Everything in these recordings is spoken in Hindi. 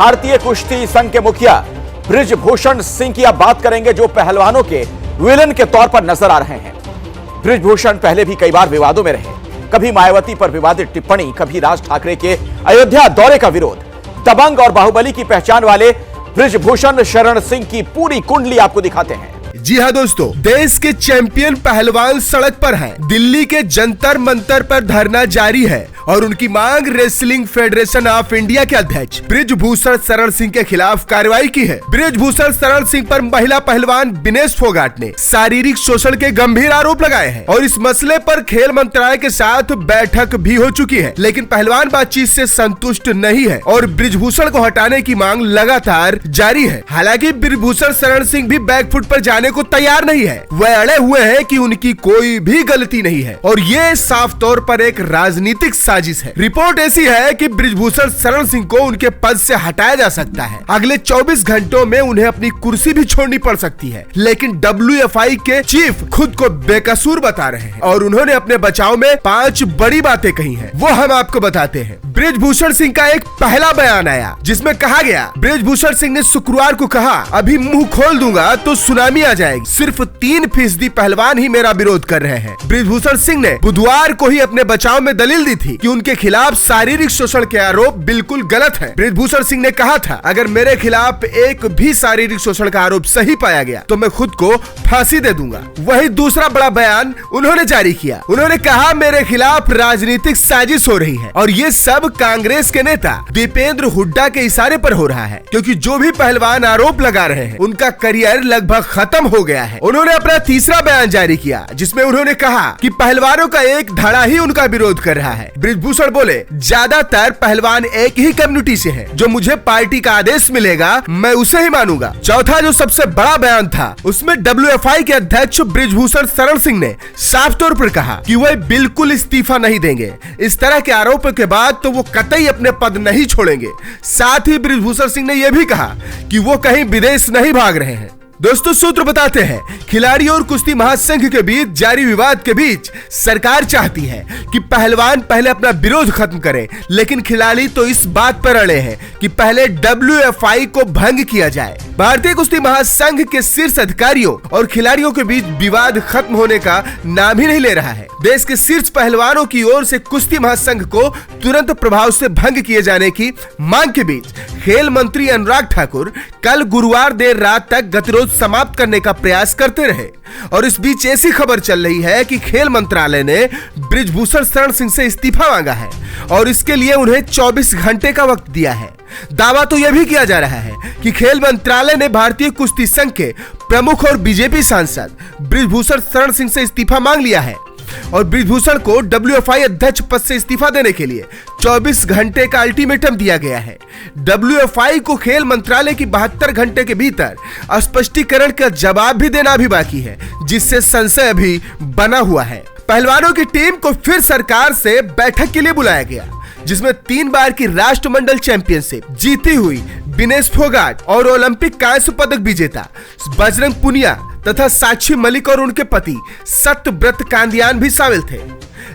भारतीय कुश्ती संघ के मुखिया बृजभूषण सिंह की अब बात करेंगे, जो पहलवानों के विलन के तौर पर नजर आ रहे हैं। बृजभूषण पहले भी कई बार विवादों में रहे, कभी मायावती पर विवादित टिप्पणी, कभी राज ठाकरे के अयोध्या दौरे का विरोध। दबंग और बाहुबली की पहचान वाले बृजभूषण शरण सिंह की पूरी कुंडली आपको दिखाते हैं। जी हाँ दोस्तों, देश के चैंपियन पहलवान सड़क पर हैं। दिल्ली के जंतर मंतर पर धरना जारी है और उनकी मांग रेसलिंग फेडरेशन ऑफ इंडिया के अध्यक्ष बृजभूषण शरण सिंह के खिलाफ कार्रवाई की है। बृजभूषण शरण सिंह पर महिला पहलवान विनेश फोगाट ने शारीरिक शोषण के गंभीर आरोप लगाए हैं और इस मसले पर खेल मंत्रालय के साथ बैठक भी हो चुकी है, लेकिन पहलवान बातचीत से संतुष्ट नहीं है और बृजभूषण को हटाने की मांग लगातार जारी है। हालांकि बृजभूषण शरण सिंह भी बैकफुट पर जाने को तैयार नहीं है। वह अड़े हुए हैं कि उनकी कोई भी गलती नहीं है और ये साफ तौर पर एक राजनीतिक साजिश है। रिपोर्ट ऐसी है कि बृजभूषण शरण सिंह को उनके पद से हटाया जा सकता है। अगले 24 घंटों में उन्हें अपनी कुर्सी भी छोड़नी पड़ सकती है, लेकिन WFI के चीफ खुद को बेकसूर बता रहे हैं और उन्होंने अपने बचाव में 5 बड़ी बातें कही हैं, वो हम आपको बताते हैं। बृजभूषण सिंह का एक पहला बयान आया जिसमें कहा गया, बृजभूषण सिंह ने शुक्रवार को कहा, अभी मुंह खोल दूंगा तो सुनामी आ जाएगी। सिर्फ 3% पहलवान ही मेरा विरोध कर रहे हैं। बृजभूषण सिंह ने बुधवार को ही अपने बचाव में दलील दी थी कि उनके खिलाफ शारीरिक शोषण के आरोप बिल्कुल गलत है। बृजभूषण सिंह ने कहा था, अगर मेरे खिलाफ एक भी शारीरिक शोषण का आरोप सही पाया गया तो मैं खुद को फांसी दे दूंगा। वही दूसरा बड़ा बयान उन्होंने जारी किया। उन्होंने कहा, मेरे खिलाफ राजनीतिक साजिश हो रही है और ये सब कांग्रेस के नेता दीपेंद्र हुड्डा के इशारे पर हो रहा है, क्योंकि जो भी पहलवान आरोप लगा रहे हैं उनका करियर लगभग खत्म हो गया है। उन्होंने अपना तीसरा बयान जारी किया जिसमें उन्होंने कहा कि पहलवानों का एक धड़ा ही उनका विरोध कर रहा है। बृजभूषण बोले, ज्यादातर पहलवान एक ही कम्युनिटी से हैं, जो मुझे पार्टी का आदेश मिलेगा मैं उसे ही मानूंगा। चौथा जो सबसे बड़ा बयान था उसमें WFI के अध्यक्ष बृजभूषण शरण सिंह ने साफ तौर पर कहा कि वह बिल्कुल इस्तीफा नहीं देंगे। इस तरह के आरोपों के बाद तो वो कतई अपने पद नहीं छोड़ेंगे। साथ ही बृजभूषण सिंह ने यह भी कहा कि वो कहीं विदेश नहीं भाग रहे हैं। दोस्तों, सूत्र बताते हैं, खिलाड़ियों और कुश्ती महासंघ के बीच जारी विवाद के बीच सरकार चाहती है कि पहलवान पहले अपना विरोध खत्म करें, लेकिन खिलाड़ी तो इस बात पर अड़े हैं कि पहले WFI को भंग किया जाए। भारतीय कुश्ती महासंघ के शीर्ष अधिकारियों और खिलाड़ियों के बीच विवाद खत्म होने का नाम ही नहीं ले रहा है। देश के शीर्ष पहलवानों की ओर से कुश्ती महासंघ को तुरंत प्रभाव से भंग किए जाने की मांग के बीच खेल मंत्री अनुराग ठाकुर कल गुरुवार देर रात तक गतिरोध समाप्त करने का प्रयास करते रहे और इस बीच ऐसी खबर चल रही है कि खेल मंत्रालय ने बृजभूषण शरण सिंह से इस्तीफा मांगा है और इसके लिए उन्हें 24 घंटे का वक्त दिया है। दावा तो यह भी किया जा रहा है कि खेल मंत्रालय ने भारतीय कुश्ती संघ के प्रमुख और बीजेपी सांसद बृजभूषण शरण सिंह से इस्तीफा मांग लिया है और बृजभूषण को WFI अध्यक्ष पद से इस्तीफा देने के लिए 24 घंटे का अल्टीमेटम दिया गया है। WFI को खेल मंत्रालय की 72 घंटे के भीतर स्पष्टीकरण का जवाब भी देना भी बाकी है, जिससे संशय अभी बना हुआ है। पहलवानों की टीम को फिर सरकार से बैठक के लिए बुलाया गया, जिसमें 3 बार की राष्ट्रमंडल चैंपियनशिप जीती हुई विनेश फोगाट और ओलंपिक कांस्य पदक विजेता बजरंग पुनिया तथा साक्षी मलिक और उनके पति सत्यव्रत कांदियान भी शामिल थे।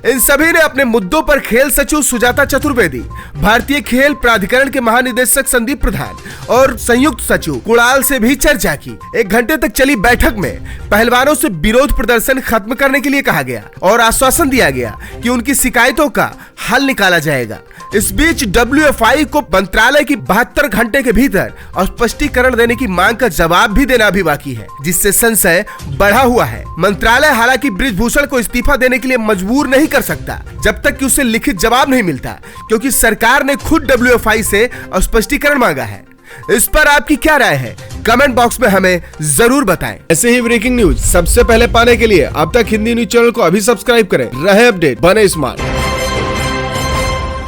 इन सभी ने अपने मुद्दों पर खेल सचिव सुजाता चतुर्वेदी, भारतीय खेल प्राधिकरण के महानिदेशक संदीप प्रधान और संयुक्त सचिव कुणाल से भी चर्चा की। 1 घंटे तक चली बैठक में पहलवानों से विरोध प्रदर्शन खत्म करने के लिए कहा गया और आश्वासन दिया गया कि उनकी शिकायतों का हल निकाला जाएगा। इस बीच WFI को मंत्रालय की 72 घंटे के भीतर स्पष्टीकरण देने की मांग का जवाब भी देना भी बाकी है, जिससे संशय बढ़ा हुआ है। मंत्रालय हालांकि बृजभूषण को इस्तीफा देने के लिए मजबूर नहीं कर सकता जब तक कि उसे लिखित जवाब नहीं मिलता, क्योंकि सरकार ने खुद WFI से स्पष्टीकरण मांगा है। इस पर आपकी क्या राय है? कमेंट बॉक्स में हमें जरूर बताएं। ऐसे ही ब्रेकिंग न्यूज सबसे पहले पाने के लिए अब तक हिंदी न्यूज चैनल को अभी सब्सक्राइब करें। रहे अपडेट, बने स्मार्ट।